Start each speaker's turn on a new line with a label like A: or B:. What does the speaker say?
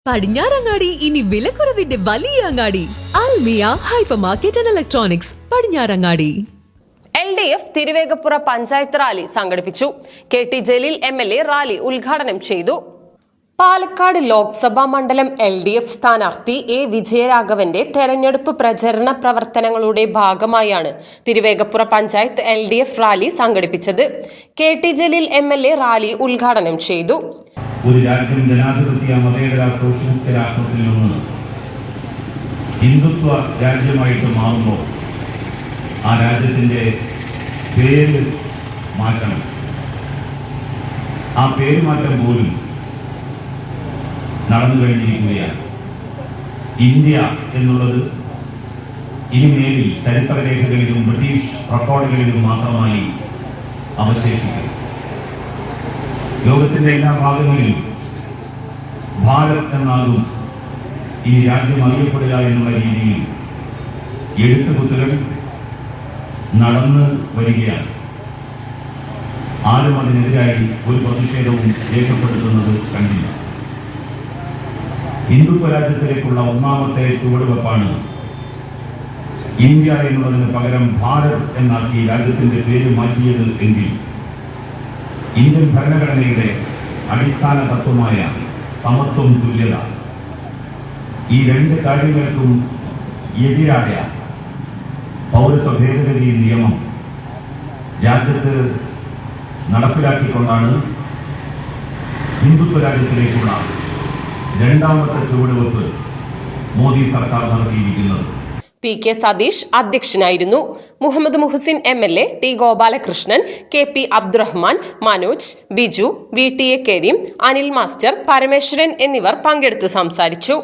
A: പടിഞ്ഞാറങ്ങാടി ഇനി വിലക്കുറവിന്റെ വലിയ അങ്ങാടി Almiya hyper market and electronics Padinjarangadi.
B: LDF Thiruvegappura panchayat rally സംഘടിപ്പിച്ചു. KT ജലീൽ MLA റാലി ഉദ്ഘാടനം ചെയ്തു. പാലക്കാട് ലോക്സഭാ മണ്ഡലം LDF സ്ഥാനാർത്ഥി A വിജയരാഘവന്റെ തെരഞ്ഞെടുപ്പ് പ്രചരണ പ്രവർത്തനങ്ങളുടെ ഭാഗമായാണ് തിരുവേഗപ്പുറ പഞ്ചായത്ത് LDF റാലി സംഘടിപ്പിച്ചത്. KT ജലീൽ MLA റാലി ഉദ്ഘാടനം ചെയ്തു.
C: ഒരു രാജ്യം ജനാധിപത്യ മതേതര സോഷ്യലിസ്റ്റ് രാഷ്ട്രത്തിൽ നിന്ന് ഹിന്ദുത്വ രാജ്യമായിട്ട് മാറുമ്പോൾ ആ രാജ്യത്തിൻ്റെ പേര് മാറ്റണം. ആ പേര് മാറ്റം പോലും നടന്നു കഴിഞ്ഞിരിക്കുകയാണ്. ഇന്ത്യ എന്നുള്ളത് ഇനിമേലിൽ ചരിത്രരേഖകളിലും ബ്രിട്ടീഷ് റെക്കോർഡുകളിലും മാത്രമായി അവശേഷിക്കും. ലോകത്തിന്റെ എല്ലാ ഭാഗങ്ങളിലും ഭാരത് എന്നാകും ഈ രാജ്യം അറിയപ്പെടുക എന്നുള്ള രീതിയിൽ എഴുത്തുകുത്തുകൾ നടന്നു വരികയാണ്. ആരും അതിനെതിരായി ഒരു പ്രതിഷേധവും രേഖപ്പെടുത്തുന്നത് കണ്ടില്ല. ഹിന്ദുത്വ രാജ്യത്തിലേക്കുള്ള ഒന്നാമത്തെ ചുവടുവെപ്പാണ് ഇന്ത്യ എന്നുള്ളതിന് പകരം ഭാരത് എന്നാക്കി രാജ്യത്തിന്റെ പേര് മാറ്റിയത് എങ്കിൽ ഇന്ത്യൻ ഭരണഘടനയുടെ അടിസ്ഥാന തത്വമായ സമത്വം, തുല്യത, ഈ രണ്ട് കാര്യങ്ങൾക്കും എതിരായ പൗരത്വ ഭേദഗതി നിയമം രാജ്യത്ത് നടപ്പിലാക്കിക്കൊണ്ടാണ് ഹിന്ദുത്വ രാജ്യത്തിലേക്കുള്ള രണ്ടാമത്തെ ചുവടുവെപ്പ് മോദി സർക്കാർ നടത്തിയിരിക്കുന്നത്.
B: PK സതീഷ് അധ്യക്ഷനായിരുന്നു. Muhammad Muhsin MLA, T Gopalakrishnan, KP Abdurahman, Manoj, Biju, VTA Kareem, Anil master, Parameswaran എന്നിവർ പങ്കെടുത്ത് സംസാരിച്ചു.